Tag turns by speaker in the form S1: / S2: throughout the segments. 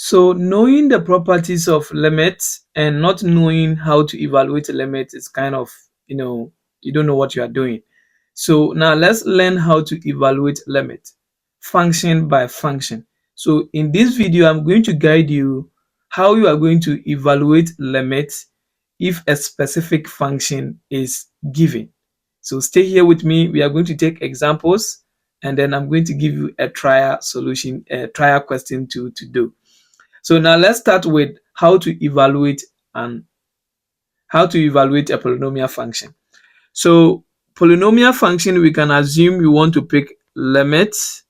S1: So knowing the properties of limits and not knowing how to evaluate a limit is kind of, you don't know what you are doing. So now let's learn how to evaluate limit function by function. So in this video, I'm going to guide you how you are going to evaluate limits if a specific function is given. So stay here with me. We are going to take examples, and then I'm going to give you a trial solution, a trial question to do. So now let's start with how to evaluate a polynomial function. So polynomial function, we can assume you want to pick limits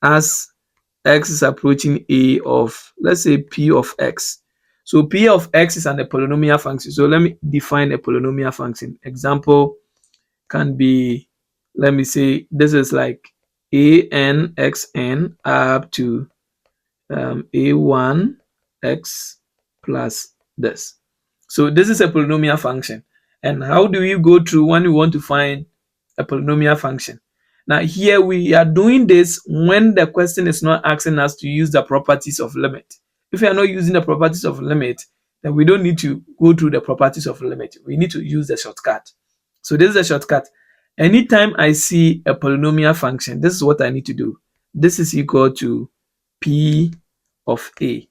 S1: as x is approaching a of, let's say, p of x. So p of x is a polynomial function. So let me define a polynomial function. Example can be, let me say, this is like a(n) xn up to a1 x plus this. So this is a polynomial function. And how do we go through when we want to find a polynomial function? Now here we are doing this when the question is not asking us to use the properties of limit. If we are not using the properties of limit, then we don't need to go through the properties of limit. We need to use the shortcut. So this is a shortcut. Anytime I see a polynomial function, this is what I need to do. This is equal to p of a.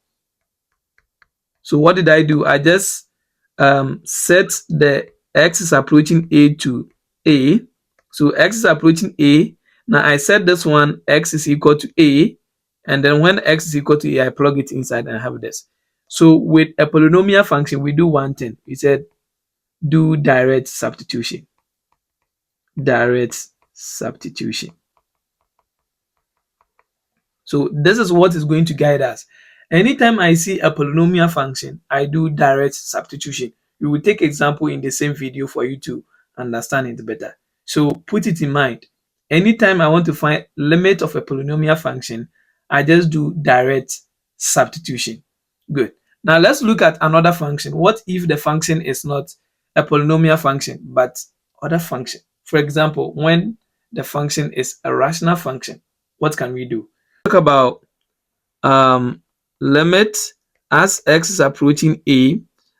S1: So what did I do? I just set the x is approaching a to a. So x is approaching a. Now I set this one x is equal to a, and then when x is equal to a, I plug it inside and I have this. So with a polynomial function, we do one thing. We said do direct substitution. Direct substitution. So this is what is going to guide us. Anytime I see a polynomial function, I do direct substitution. We will take example in the same video for you to understand it better. So put it in mind. Anytime I want to find limit of a polynomial function, I just do direct substitution. Good. Now let's look at another function. What if the function is not a polynomial function but other function? For example, when the function is a rational function, what can we do? Talk about limit as x is approaching a,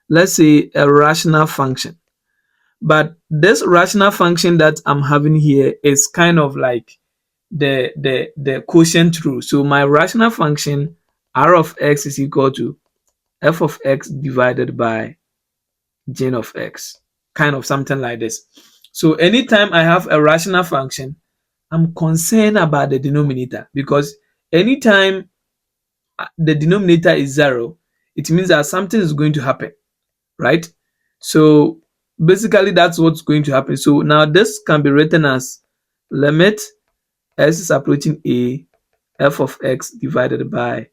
S1: let's say a rational function. But this rational function that I'm having here is kind of like the quotient rule. So my rational function r of x is equal to f of x divided by gen of x, kind of something like this. So anytime I have a rational function, I'm concerned about the denominator, because anytime the denominator is 0, it means that something is going to happen, right? So basically that's what's going to happen. So now this can be written as limit s is approaching a, f of x divided by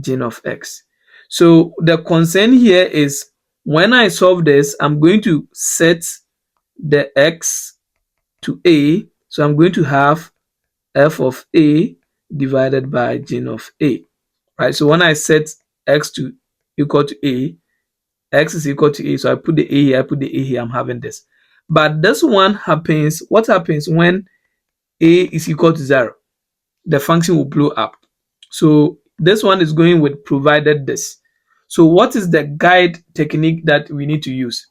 S1: gen of x. So the concern here is when I solve this, I'm going to set the x to a. So I'm going to have f of a divided by gen of a, right? So when I set x to equal to a, x is equal to a, so I put the a here, I put the a here, I'm having this. But this one happens, what happens when a is equal to 0? The function will blow up. So this one is going with provided this. So what is the guide technique that we need to use?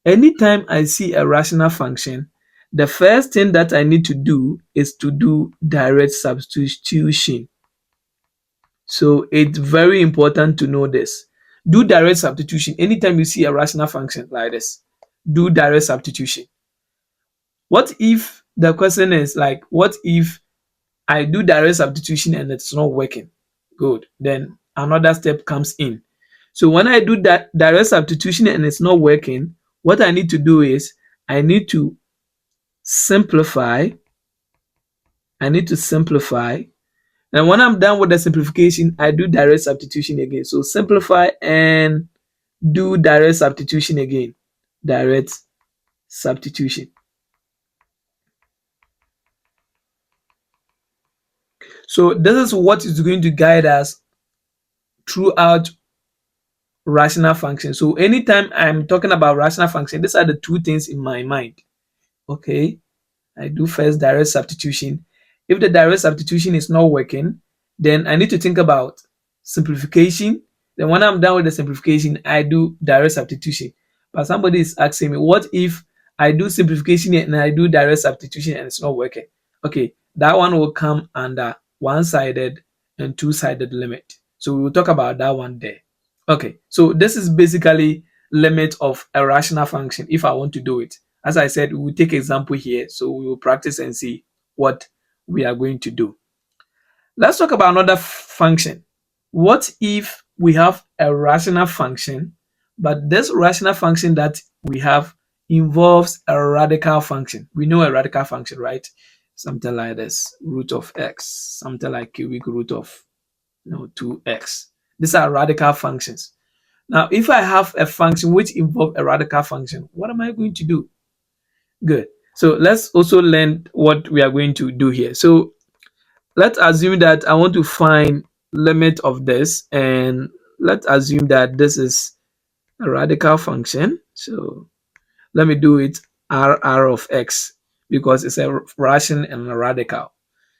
S1: Anytime I see a rational function, the first thing that I need to do is to do direct substitution. So it's very important to know this. Do direct substitution. Anytime you see a rational function like this, do direct substitution. What if the question is like, what if I do direct substitution and it's not working? Good. Then another step comes in. So when I do that direct substitution and it's not working, what I need to do is I need to simplify. And when I'm done with the simplification, I do direct substitution again. So simplify and do direct substitution again. Direct substitution. So this is what is going to guide us throughout rational function. So anytime I'm talking about rational function, these are the two things in my mind. Okay, I do first direct substitution. If the direct substitution is not working, then I need to think about simplification. Then when I'm done with the simplification, I do direct substitution. But somebody is asking me, what if I do simplification and I do direct substitution and it's not working? Okay, that one will come under one-sided and two-sided limit. So we will talk about that one there. Okay, so this is basically limit of a rational function if I want to do it. As I said, we will take example here, so we will practice and see what we are going to do. Let's talk about another function. What if we have a rational function, but this rational function that we have involves a radical function? We know a radical function, right? Something like this, root of x, something like cubic root of 2x. These are radical functions. Now, if I have a function which involves a radical function, what am I going to do? Good. So let's also learn what we are going to do here. So let's assume that I want to find limit of this, and let's assume that this is a radical function. So let me do it r of x because it's a ration and a radical.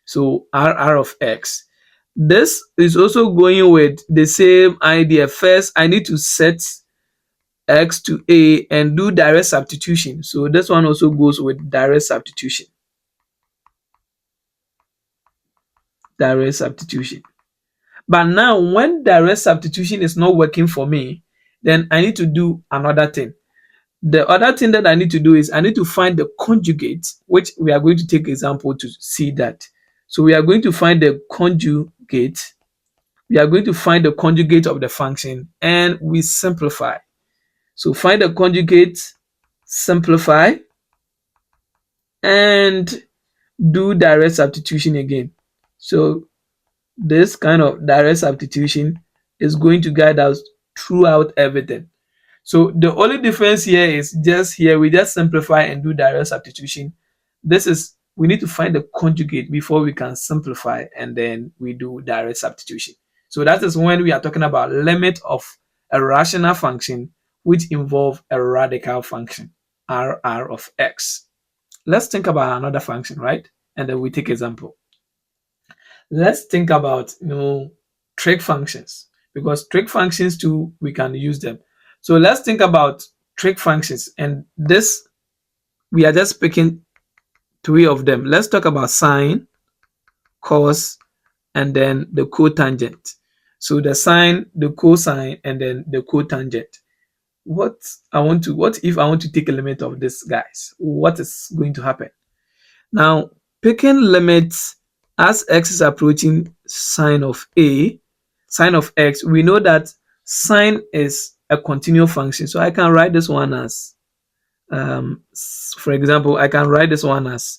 S1: So r of x. This is also going with the same idea. First, I need to set x to a and do direct substitution. So this one also goes with direct substitution. Direct substitution. But now when direct substitution is not working for me, then I need to do another thing. The other thing that I need to do is I need to find the conjugate, which we are going to take example to see that. So we are going to find the conjugate. We are going to find the conjugate of the function and we simplify. So find the conjugate, simplify, and do direct substitution again. So this kind of direct substitution is going to guide us throughout everything. So the only difference here is just here we just simplify and do direct substitution. This is, we need to find the conjugate before we can simplify and then we do direct substitution. So that is when we are talking about limit of a rational function which involve a radical function, r of x. Let's think about another function, right? And then we take example. Let's think about trig functions, because trig functions too, we can use them. So let's think about trig functions, and this, we are just picking 3 of them. Let's talk about sine, cos, and then the cotangent. So the sine, the cosine, and then the cotangent. What if I want to take a limit of this, guys? What is going to happen? Now, picking limits as x is approaching sine of a, sine of x, we know that sine is a continuous function. So I can write this one as, for example, I can write this one as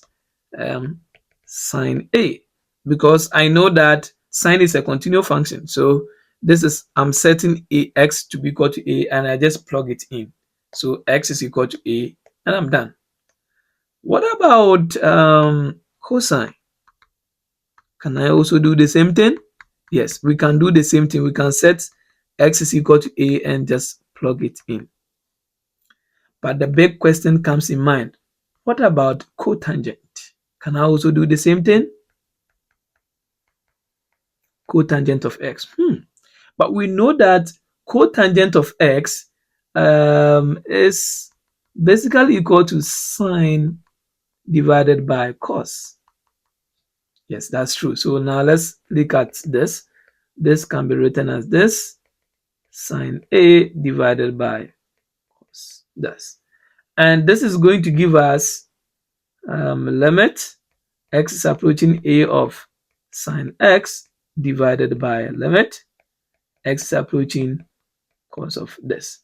S1: sine a, because I know that sine is a continuous function. So this is, I'm setting x to be equal to a, and I just plug it in. So x is equal to a, and I'm done. What about cosine? Can I also do the same thing? Yes, we can do the same thing. We can set x is equal to a and just plug it in. But the big question comes in mind. What about cotangent? Can I also do the same thing? Cotangent of x. But we know that cotangent of x is basically equal to sine divided by cos. Yes, that's true. So now let's look at this. This can be written as this, sine a divided by cos this. And this is going to give us limit x is approaching a of sine x divided by limit x is approaching cos of this.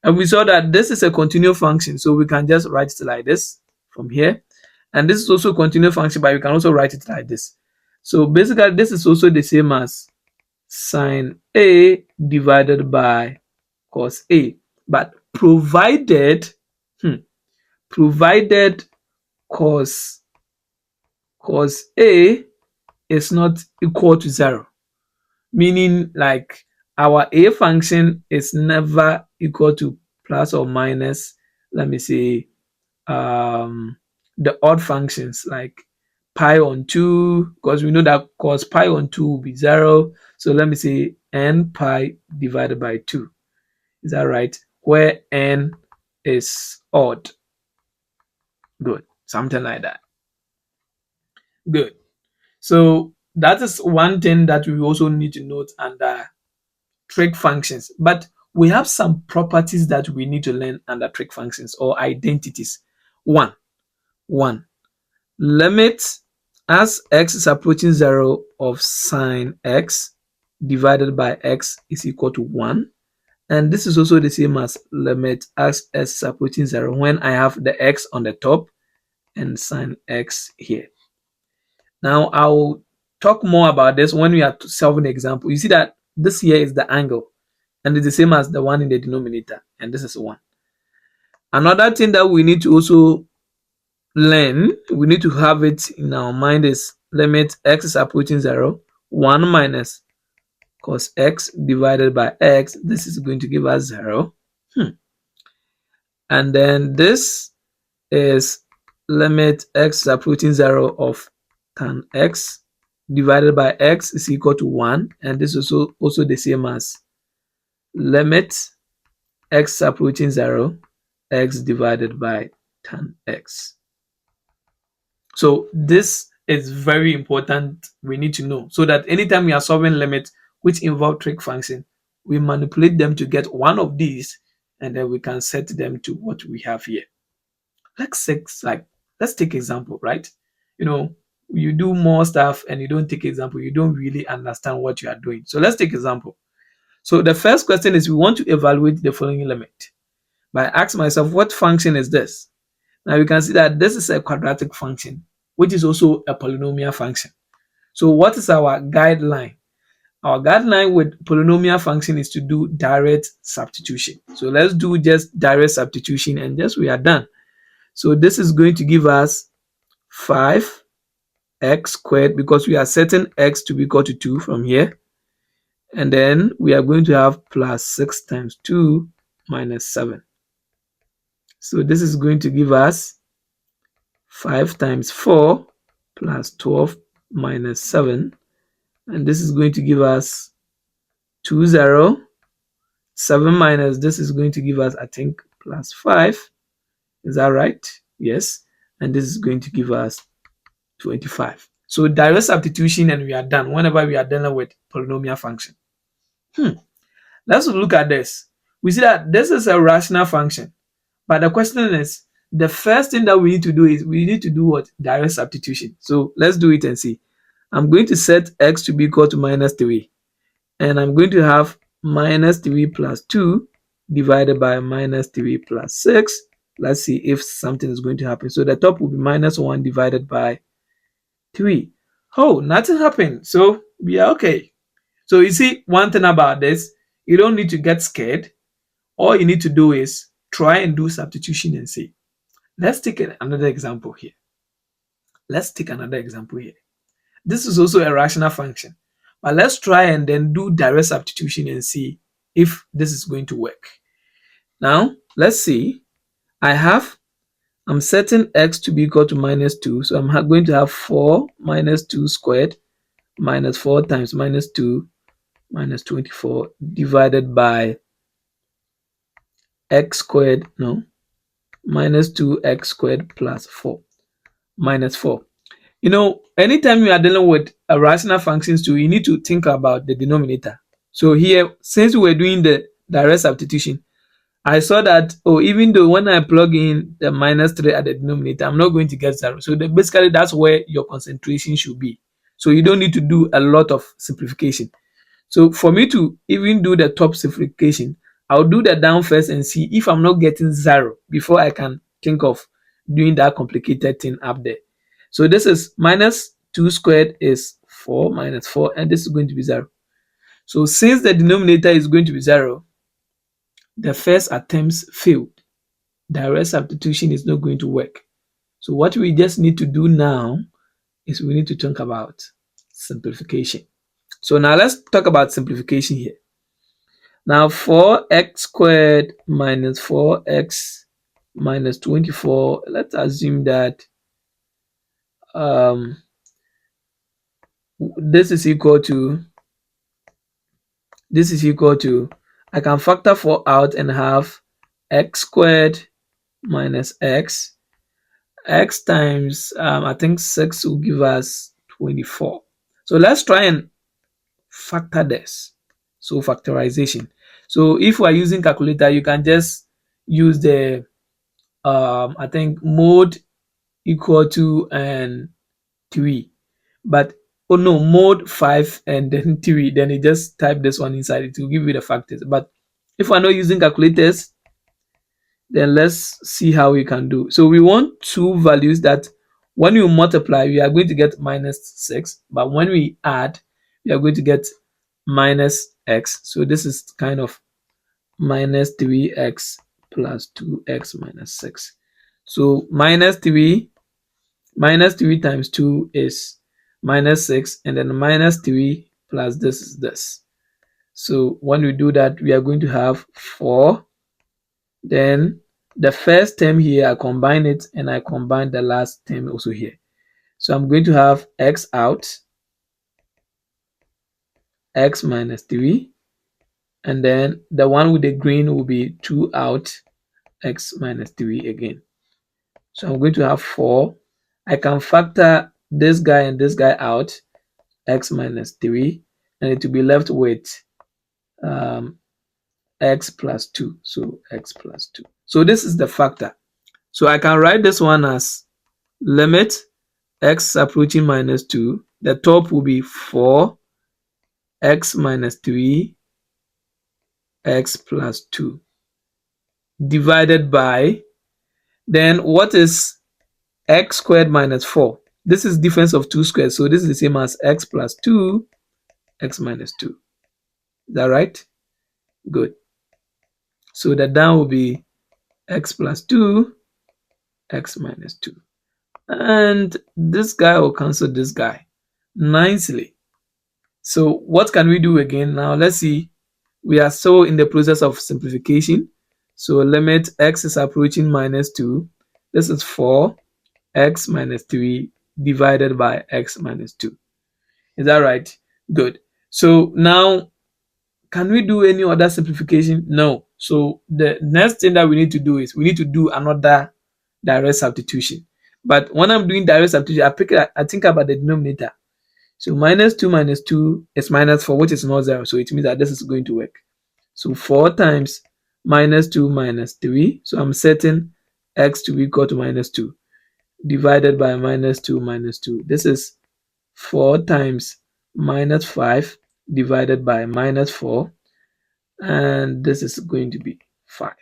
S1: And we saw that this is a continuous function, so we can just write it like this from here. And this is also a continuous function, but you can also write it like this. So basically, this is also the same as sine a divided by cos a, but provided cos a is not equal to 0, meaning like our a function is never equal to plus or minus, let me say, the odd functions like pi on 2, because we know that cos pi on 2 will be 0. So let me say n pi divided by 2. Is that right? Where n is odd. Good. Something like that. Good. So that is one thing that we also need to note under trig functions. But we have some properties that we need to learn under trig functions or identities. One, limit as x is approaching 0 of sine x divided by x is equal to 1. And this is also the same as limit as x is approaching 0 when I have the x on the top and sine x here. Now I'll talk more about this when we are solving the example. You see that this here is the angle and it's the same as the one in the denominator, and this is 1. Another thing that we need to also learn, we need to have it in our mind, is limit x is approaching 0, 1 minus cos x divided by x. This is going to give us 0. And then this is limit x is approaching 0 of tan x divided by x is equal to 1. And this is also the same as limit x approaching 0, x divided by tan x. So this is very important. We need to know so that anytime we are solving limits which involve trig function, we manipulate them to get one of these, and then we can set them to what we have here. Let's take example, right? You do more stuff and you don't take example, you don't really understand what you are doing. So let's take example. So the first question is, we want to evaluate the following limit. But I ask myself, what function is this? Now you can see that this is a quadratic function, which is also a polynomial function. So what is our guideline? Our guideline with polynomial function is to do direct substitution. So let's do just direct substitution and just we are done. So this is going to give us 5x squared, because we are setting x to be equal to 2 from here. And then we are going to have plus 6 times 2 minus 7. So this is going to give us 5 times 4 plus 12 minus 7. And this is going to give us 2, 0. 7 minus this is going to give us, I think, plus 5. Is that right? Yes. And this is going to give us 25. So direct substitution and we are done whenever we are dealing with polynomial function. Let's look at this. We see that this is a rational function. But the question is, the first thing that we need to do is we need to do what? Direct substitution. So let's do it and see. I'm going to set x to be equal to minus 3. And I'm going to have minus 3 plus 2 divided by minus 3 plus 6. Let's see if something is going to happen. So the top will be minus 1 divided by 3. Oh, nothing happened. So we are okay. So you see, one thing about this, you don't need to get scared. All you need to do is try and do substitution and see. Let's take another example here. This is also a rational function. But let's try and then do direct substitution and see if this is going to work. Now, let's see. I'm setting x to be equal to minus 2. So I'm going to have 4 minus 2 squared minus 4 times minus 2 minus 24 divided by x squared, minus 2x squared plus 4 minus 4. Anytime you are dealing with a rational functions too, you need to think about the denominator. So here, since we're doing the direct substitution, I saw that, even though when I plug in the minus 3 at the denominator, I'm not going to get 0. So basically, that's where your concentration should be. So you don't need to do a lot of simplification. So for me to even do the top simplification, I'll do the down first and see if I'm not getting 0 before I can think of doing that complicated thing up there. So this is minus 2 squared is 4 minus 4, and this is going to be 0. So since the denominator is going to be 0, the first attempts failed. Direct substitution is not going to work. So what we just need to do now is we need to think about simplification. So now let's talk about simplification here. Now 4x squared minus 4x minus 24, let's assume that this is equal to This is equal to, I can factor 4 out and have x squared minus x. X times, I think 6 will give us 24. So let's try and factor this. So factorization. So if we are using calculator, you can just use the, I think mode equal to and 3. But oh no, mode 5 and then 3, then you just type this one inside, it will give you the factors. But if we're not using calculators, then let's see how we can do. So we want two values that when you multiply, we are going to get minus 6, but when we add, we are going to get minus x. So this is kind of minus 3x plus 2x minus 6. So minus 3 times 2 is minus 6, and then minus 3 plus this is this. So when we do that, we are going to have 4. Then the first term here, I combine it, and I combine the last term also here. So I'm going to have x out, x minus 3, and then the one with the green will be 2 out, x minus 3 again. So I'm going to have 4. I can factor this guy and this guy out, x minus 3, and it will be left with x plus 2. So x plus 2. So this is the factor. So I can write this one as limit x approaching minus 2. The top will be 4 x minus 3 x plus 2 divided by, then what is x squared minus 4? This is difference of 2 squares, so this is the same as x plus 2 x minus 2. Is that right? Good. So the down will be x plus 2 x minus 2, and this guy will cancel this guy nicely. So what can we do again? Now let's see. We are still in the process of simplification. So limit x is approaching minus 2. This is 4 x minus 3 divided by x minus 2. Is that right? Good. So now, can we do any other simplification? No. So the next thing that we need to do is we need to do another direct substitution. But when I'm doing direct substitution, I think about the denominator. So minus 2 is minus 4, which is not 0. So it means that this is going to work. So 4 times minus 2 minus 3. So I'm setting x to be equal to minus 2 divided by minus 2 minus 2. This is 4 times minus 5 divided by minus 4. And this is going to be 5.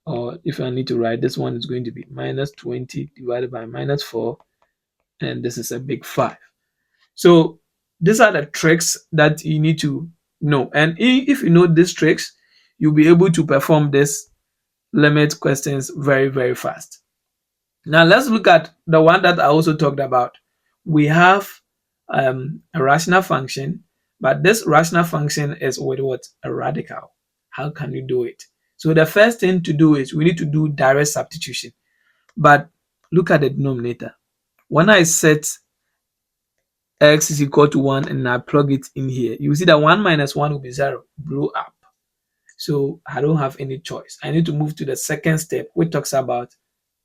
S1: Or if I need to write, this one is going to be minus 20 divided by minus 4. And this is a big 5. So these are the tricks that you need to know. And if you know these tricks, you'll be able to perform this limit questions very, very fast. Now let's look at the one that I also talked about. We have a rational function, but this rational function is with what? A radical. How can you do it? So the first thing to do is we need to do direct substitution. But look at the denominator. When I set x is equal to 1 and I plug it in here, you see that 1 minus 1 will be 0, blew up. So I don't have any choice. I need to move to the second step, which talks about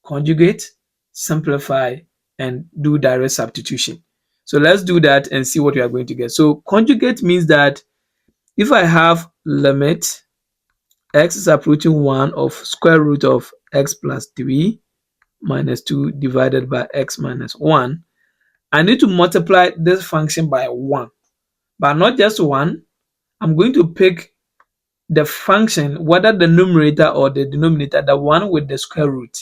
S1: conjugate, simplify, and do direct substitution. So let's do that and see what we are going to get. So conjugate means that if I have limit x is approaching 1 of square root of x plus 3 minus 2 divided by x minus 1, I need to multiply this function by 1, but not just 1. I'm going to pick the function, whether the numerator or the denominator, the one with the square root.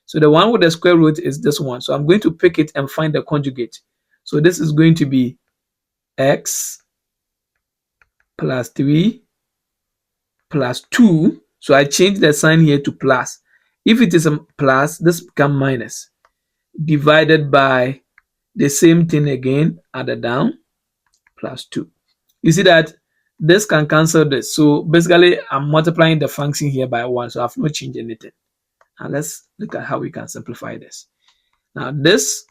S1: So the one with the square root is this one. So I'm going to pick it and find the conjugate. So this is going to be x plus 3 plus 2. So I change the sign here to plus. If it is a plus, this becomes minus, divided by the same thing again at the down, plus 2. You see that this can cancel this. So basically, I'm multiplying the function here by 1. So I've not changed anything. Now let's look at how we can simplify this. Now this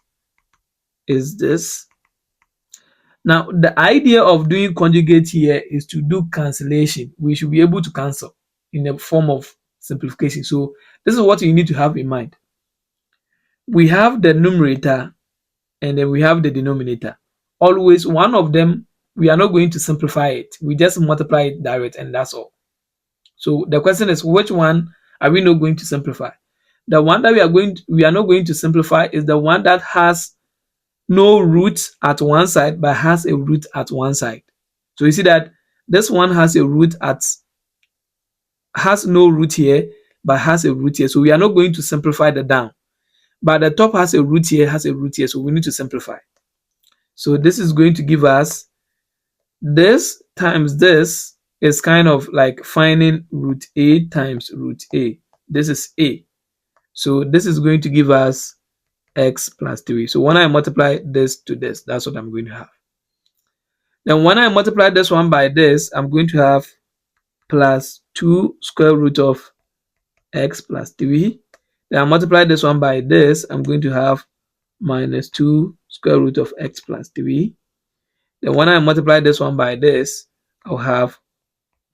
S1: is this. Now, the idea of doing conjugate here is to do cancellation. We should be able to cancel in the form of simplification. So this is what you need to have in mind. We have the numerator and then we have the denominator. Always one of them, we are not going to simplify it. We just multiply it direct and that's all. So the question is, which one are we not going to simplify? The one that we are not going to simplify is the one that has no root at one side but has a root at one side. So you see that this one has a root has no root here but has a root here. So we are not going to simplify the down. But the top has a root here, so we need to simplify. So this is going to give us this times this is kind of like finding root a times root a. This is a. So this is going to give us x plus 3. So when I multiply this to this, that's what I'm going to have. Then when I multiply this one by this, I'm going to have plus 2 square root of x plus 3. Then I multiply this one by this, I'm going to have minus 2 square root of x plus 3. Then when I multiply this one by this, I'll have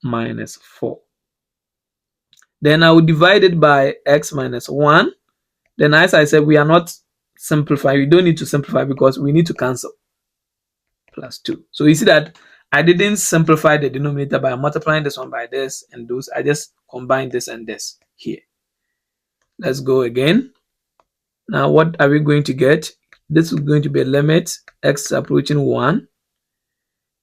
S1: minus 4. Then I will divide it by x minus 1. Then as I said, we are not simplifying. We don't need to simplify because we need to cancel. Plus 2. So you see that I didn't simplify the denominator by multiplying this one by this and those. I just combined this and this here. Let's go again. Now what are we going to get? This is going to be a limit x approaching 1.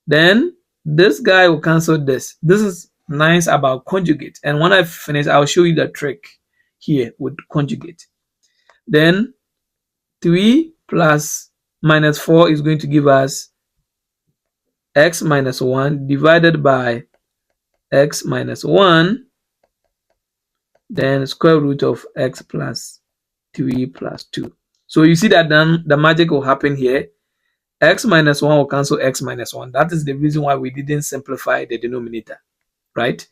S1: Then this guy will cancel this. This is nice about conjugate. And when I finish, I'll show you the trick here with conjugate. Then 3 plus minus 4 is going to give us x minus 1 divided by x minus 1, then square root of x plus 3 plus 2. So you see that then the magic will happen here. X minus 1 will cancel x minus 1. That is the reason why we didn't simplify the denominator, right?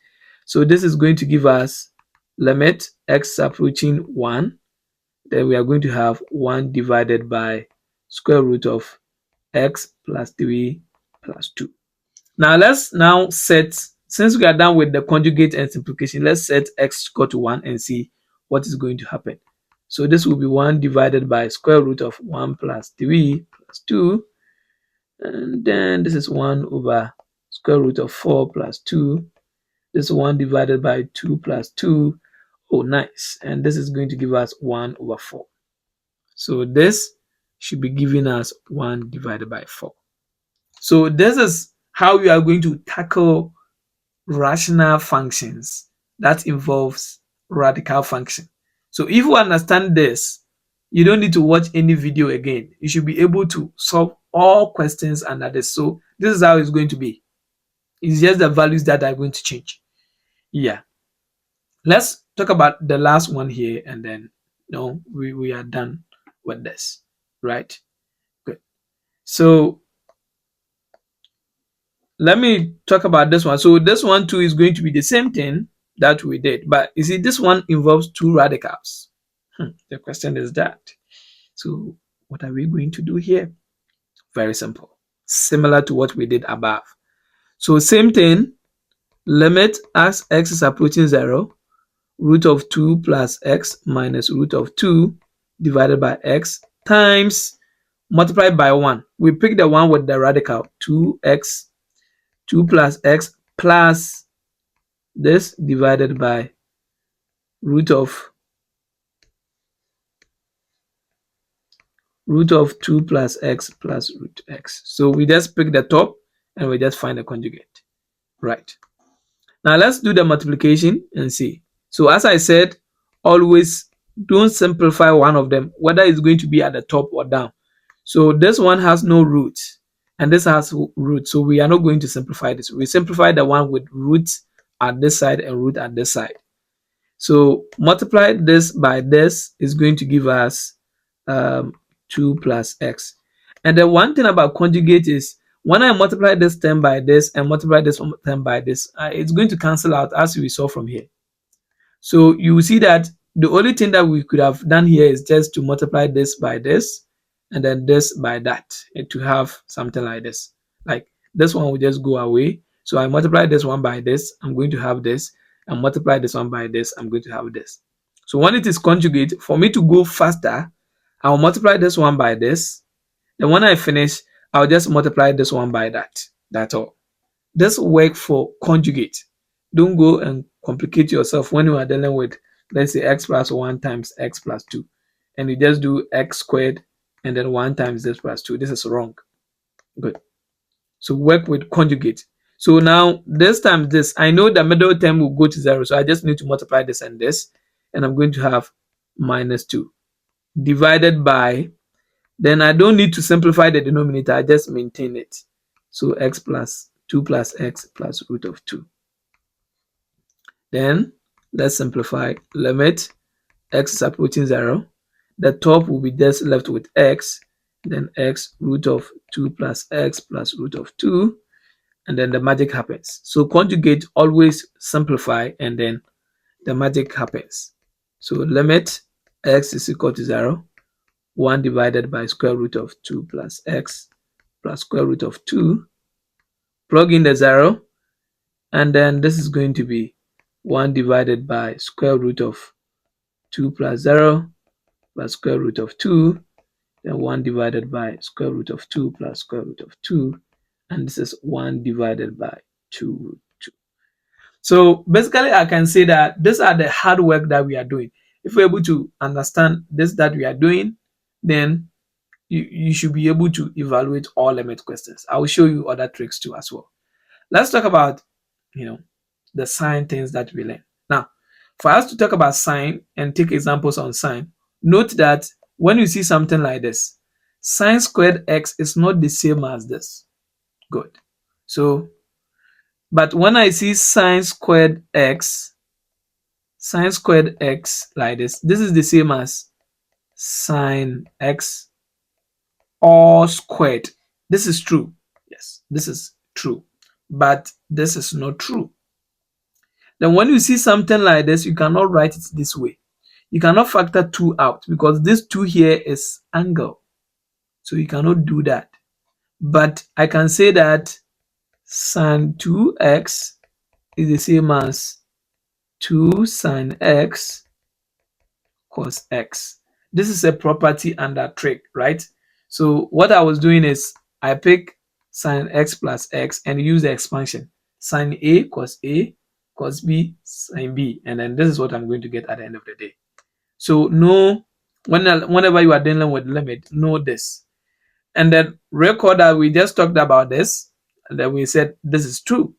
S1: So this is going to give us limit x approaching 1. Then we are going to have 1 divided by square root of x plus 3 plus 2. Now let's now set, since we are done with the conjugate and simplification, let's set x equal to 1 and see what is going to happen. So this will be 1 divided by square root of 1 plus 3 plus 2. And then this is 1 over square root of 4 plus 2. This is 1 divided by 2 plus 2. Oh, nice. And this is going to give us 1 over 4. So this should be giving us 1 divided by 4. So this is how we are going to tackle rational functions that involves radical function. So if you understand this, you don't need to watch any video again. You should be able to solve all questions under this. So this is how it's going to be. It's just the values that are going to change. Yeah. Let's talk about the last one here and then we are done with this, right? Good. So let me talk about this one. So this one too is going to be the same thing that we did, but you see this one involves two radicals. The question is that. So what are we going to do here? Very simple, similar to what we did above. So same thing, limit as x is approaching 0, root of 2 plus x minus root of 2 divided by x times multiplied by 1. We pick the one with the radical, 2x, 2 plus x plus this divided by root of 2 plus x plus root x. So we just pick the top and we just find the conjugate, right? Now let's do the multiplication and see. So as I said, always don't simplify one of them, whether it's going to be at the top or down. So this one has no root and this has root, so we are not going to simplify this. We simplify the one with root at this side and root at this side. So multiply this by this is going to give us 2 plus x. And the one thing about conjugate is when I multiply this term by this and multiply this term by this, it's going to cancel out as we saw from here. So you see that the only thing that we could have done here is just to multiply this by this and then this by that and to have something like this. Like this one will just go away. So I multiply this one by this, I'm going to have this, and multiply this one by this, I'm going to have this. So when it is conjugate, for me to go faster, I'll multiply this one by this. Then when I finish, I'll just multiply this one by that. That's all. This work for conjugate. Don't go and complicate yourself when you are dealing with, let's say, x plus 1 times x plus 2. And you just do x squared and then 1 times this plus 2. This is wrong. Good. So work with conjugate. So now this times this, I know the middle term will go to 0. So I just need to multiply this and this. And I'm going to have minus 2 divided by, then I don't need to simplify the denominator. I just maintain it. So x plus 2 plus x plus root of 2. Then let's simplify. Limit x is approaching 0. The top will be just left with x, then x root of 2 plus x plus root of 2, and then the magic happens. So conjugate, always simplify, and then the magic happens. So limit x is equal to 0, 1 divided by square root of 2 plus x plus square root of 2. Plug in the 0, and then this is going to be 1 divided by square root of 2 plus 0 plus square root of 2, then 1 divided by square root of 2 plus square root of 2, and this is 1 divided by 2 root 2. So basically I can say that these are the hard work that we are doing. If we're able to understand this that we are doing, then you should be able to evaluate all limit questions. I will show you other tricks too as well. Let's talk about, the sign things that we learn. Now, for us to talk about sign and take examples on sign, note that when you see something like this, sin squared x is not the same as this. Good. So, but when I see sin squared x like this is the same as sin x all squared. This is true. Yes, this is true. But this is not true. Then when you see something like this, you cannot write it this way. You cannot factor 2 out because this 2 here is angle. So you cannot do that. But I can say that sin 2x is the same as 2 sin x cos x. This is a property under trig, right? So what I was doing is I pick sin x plus x and use the expansion. Sin a, cos b, sin b. And then this is what I'm going to get at the end of the day. So whenever you are dealing with limit, know this. And then record that we just talked about this, and then we said this is true.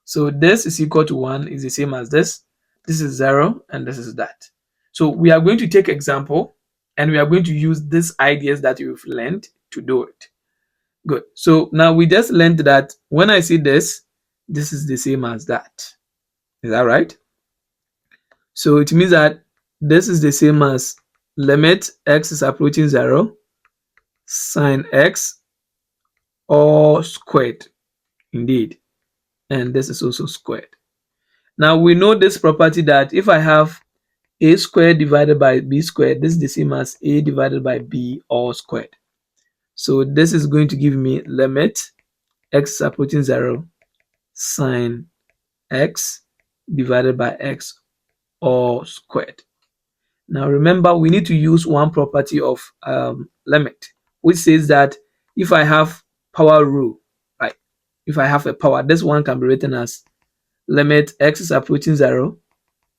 S1: So this is equal to 1 is the same as this. This is 0, and this is that. So we are going to take example, and we are going to use these ideas that you've learned to do it. Good. So now we just learned that when I see this is the same as that. Is that right? So it means that this is the same as limit x is approaching 0, sin x all squared. Indeed. And this is also squared. Now we know this property that if I have a squared divided by b squared, this is the same as a divided by b all squared. So this is going to give me limit x is approaching 0, sin x divided by x all squared. Now remember, we need to use one property of limit, which says that if I have power rule, right? If I have a power, this one can be written as limit x is approaching 0,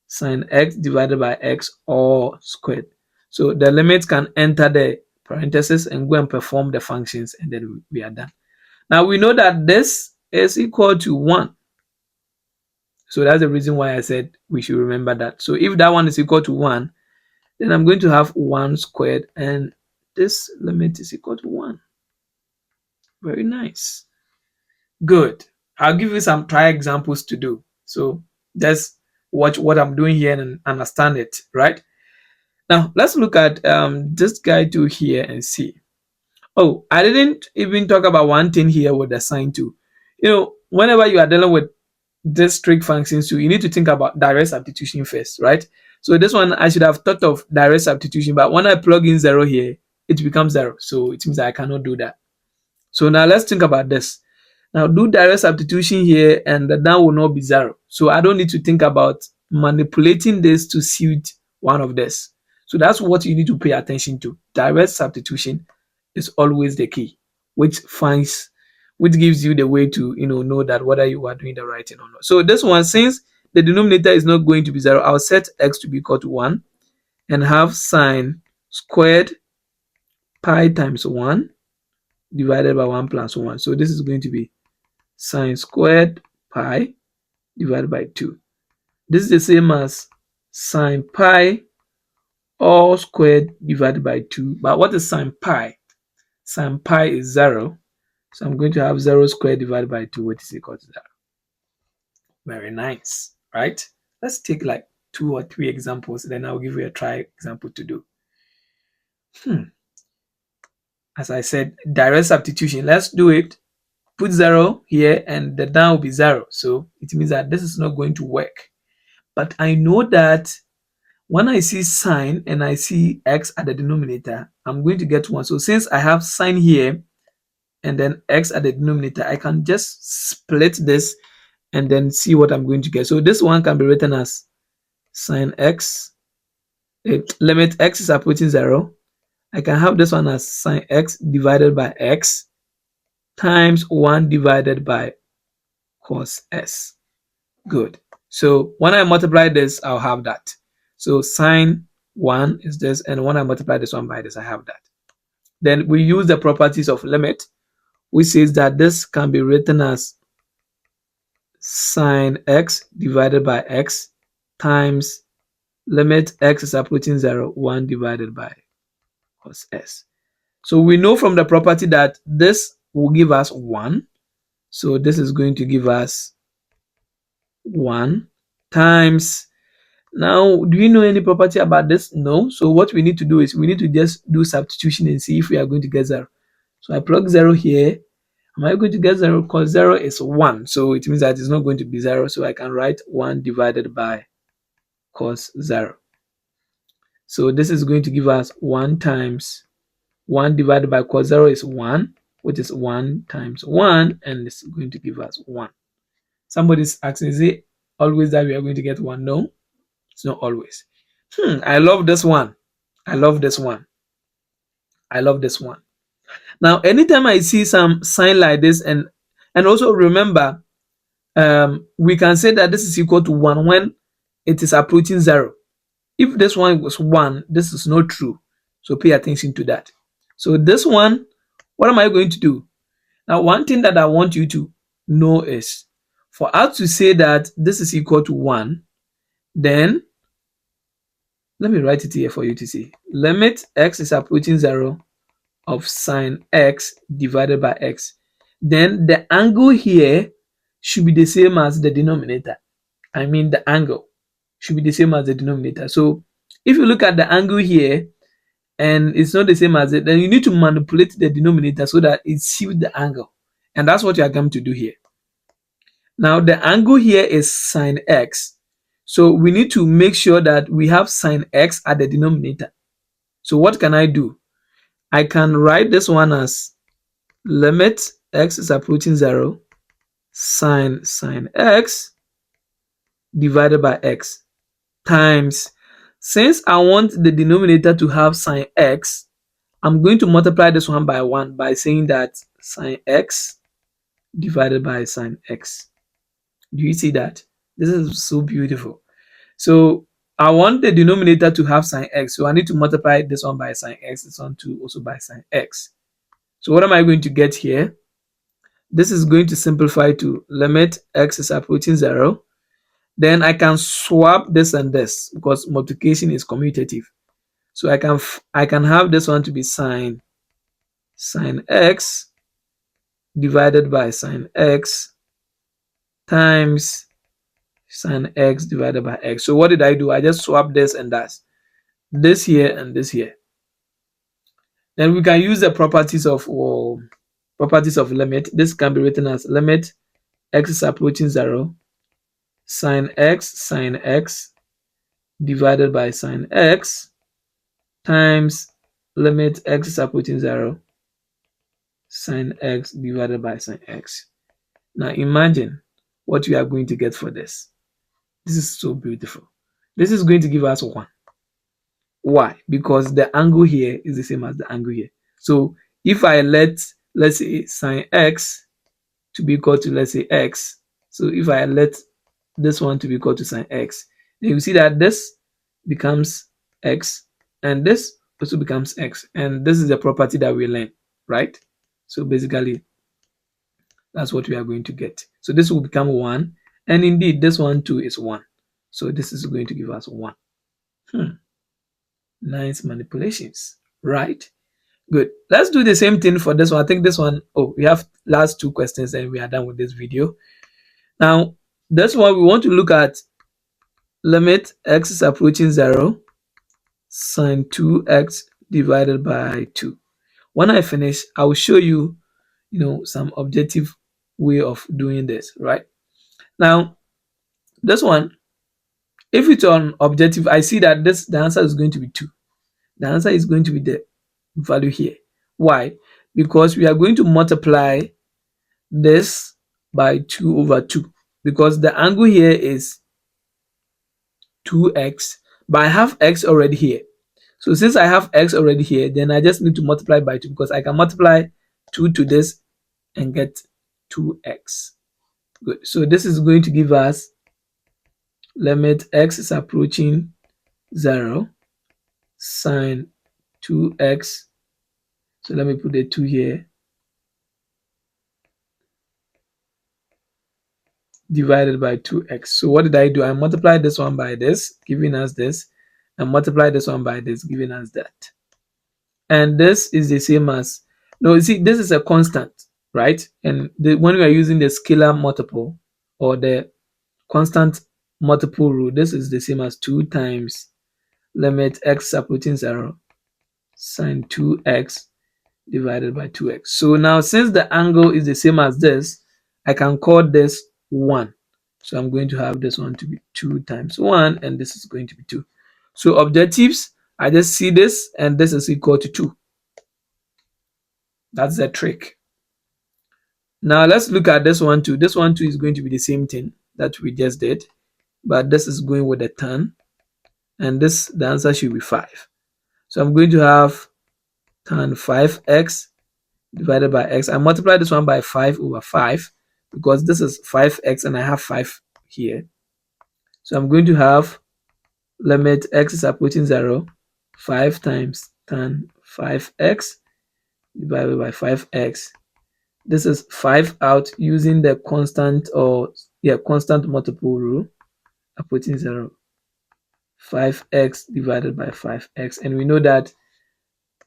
S1: sin x divided by x all squared. So the limit can enter the parentheses and go and perform the functions, and then we are done. Now we know that this is equal to 1. So that's the reason why I said we should remember that. So if that one is equal to 1, then I'm going to have 1 squared, and this limit is equal to 1. Very nice. Good. I'll give you some try examples to do. So just watch what I'm doing here and understand it, right? Now let's look at this guy too here and see. Oh, I didn't even talk about one thing here with the sign too. Whenever you are dealing with this trig functions too, you need to think about direct substitution first, right? So this one I should have thought of direct substitution, but when I plug in 0 here, it becomes 0. So it means I cannot do that. So now let's think about this. Now do direct substitution here and the down will not be 0. So I don't need to think about manipulating this to suit one of this. So that's what you need to pay attention to. Direct substitution is always the key, which gives you the way to know that whether you are doing the right thing or not. So this one, since the denominator is not going to be 0, I'll set x to be equal to 1 and have sine squared pi times 1 divided by 1 plus 1. So this is going to be sine squared pi divided by 2. This is the same as sine pi all squared divided by 2. But what is sine pi? Sine pi is 0. So I'm going to have 0 squared divided by 2, which is equal to 0. Very nice, right? Let's take like 2 or 3 examples, then I'll give you a try example to do. As I said, direct substitution. Let's do it. Put 0 here and the down will be 0. So it means that this is not going to work. But I know that when I see sine and I see x at the denominator, I'm going to get 1. So since I have sine here and then x at the denominator, I can just split this and then see what I'm going to get. So this one can be written as sine x, limit x is approaching 0. I can have this one as sine x divided by x times 1 divided by cos s. Good. So when I multiply this, I'll have that. So sine 1 is this, and when I multiply this one by this, I have that. Then we use the properties of limit, which says that this can be written as sine x divided by x times limit x is approaching 0, 1 divided by cos s. So we know from the property that this will give us 1. So this is going to give us 1 times. Now, do you know any property about this? No. So what we need to do is we need to just do substitution and see if we are going to get 0. So I plug 0 here. Am I going to get 0? Because 0 is 1. So it means that it's not going to be 0. So I can write 1 divided by cos 0. So this is going to give us 1 times 1 divided by cos 0 is 1, which is 1 times 1, and this is going to give us 1. Somebody's asking, is it always that we are going to get 1? No, it's not always. I love this one. I love this one. I love this one. Now, anytime I see some sign like this, and also remember, we can say that this is equal to 1 when it is approaching 0. If this one was 1, this is not true. So pay attention to that. So this one, what am I going to do? Now, one thing that I want you to know is, for us to say that this is equal to 1, then let me write it here for you to see. Limit x is approaching 0 of sine x divided by x. Then the angle here should be the same as the denominator. I mean, the angle should be the same as the denominator. So if you look at the angle here and it's not the same as it, then you need to manipulate the denominator so that it suits the angle. And that's what you are going to do here. Now the angle here is sine x. So we need to make sure that we have sine x at the denominator. So what can I do? I can write this one as limit x is approaching 0 sine x divided by x times, since I want the denominator to have sine x, I'm going to multiply this one by 1 by saying that sine x divided by sine x. Do you see that? This is so beautiful. So I want the denominator to have sine x, so I need to multiply this one by sine x, this one too also by sine x. So what am I going to get here? This is going to simplify to limit x is approaching 0. Then I can swap this and this because multiplication is commutative. So I can have this one to be sine x divided by sine x times sine x divided by x. So what did I do? I just swap this and that. This here and this here. Then we can use the properties of limit. This can be written as limit x is approaching 0 sine x divided by sine x times limit x is approaching 0 sine x divided by sine x. Now imagine what we are going to get for this. This is so beautiful. This is going to give us 1. Why? Because the angle here is the same as the angle here. So if I let's say sine x to be equal to, let's say, x. So if I let this one to be equal to sine x, then you see that this becomes x and this also becomes x. And this is the property that we learned, right? So basically, that's what we are going to get. So this will become 1. And indeed, this one too is 1. So this is going to give us 1. Nice manipulations, right? Good. Let's do the same thing for this one. I think this one, we have last 2 questions and we are done with this video. Now, this one we want to look at limit x is approaching 0, sine 2x divided by 2. When I finish, I will show you, some objective way of doing this, right? Now, this one, if it's on objective, I see that the answer is going to be 2. The answer is going to be the value here. Why? Because we are going to multiply this by 2 over 2, because the angle here is 2x, but I have x already here. So since I have x already here, then I just need to multiply by 2, because I can multiply 2 to this and get 2x. Good. So this is going to give us limit x is approaching 0, sine 2x. So let me put the 2 here, divided by 2x. So what did I do? I multiplied this one by this, giving us this, and multiply this one by this, giving us that. And this is the same as, no, you see, this is a constant, right? And when we are using the scalar multiple or the constant multiple rule, this is the same as 2 times limit x approaching 0, sine 2x divided by 2x. So now, since the angle is the same as this, I can call this 1. So I'm going to have this one to be 2 times 1, and this is going to be 2. So objectives, I just see this, and this is equal to 2. That's the trick. Now let's look at this one too. This one too is going to be the same thing that we just did, but this is going with a tan, and the answer should be 5. So I'm going to have tan 5x divided by x. I multiply this one by 5 over 5, because this is 5x and I have 5 here. So I'm going to have limit x is approaching 0, 5 times tan 5x divided by 5x. This is 5 out using the constant multiple rule, approaching 0, 5x divided by 5x. And we know that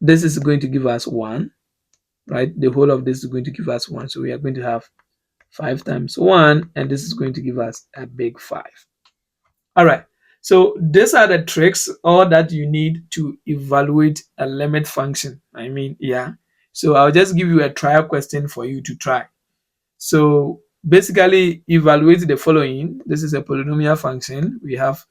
S1: this is going to give us 1, right? The whole of this is going to give us 1. So we are going to have 5 times 1, and this is going to give us a big 5. All right. So these are the tricks all that you need to evaluate a limit function. So I'll just give you a trial question for you to try. So basically, evaluate the following. This is a polynomial function. We have,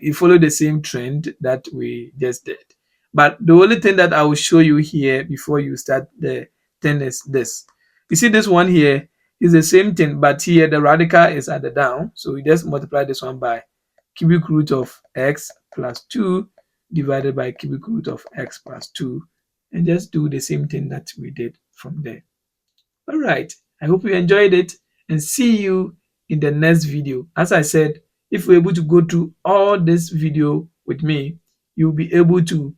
S1: you follow the same trend that we just did. But the only thing that I will show you here before you start the thing is this. You see this one here is the same thing, but here the radical is at the down. So we just multiply this one by cubic root of x plus 2 divided by cubic root of x plus 2, and just do the same thing that we did from there. All right. I hope you enjoyed it, and see you in the next video. As I said, if you're able to go through all this video with me, you'll be able to,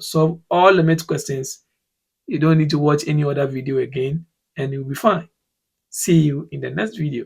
S1: solve all limit questions. You don't need to watch any other video again, and you'll be fine. See you in the next video.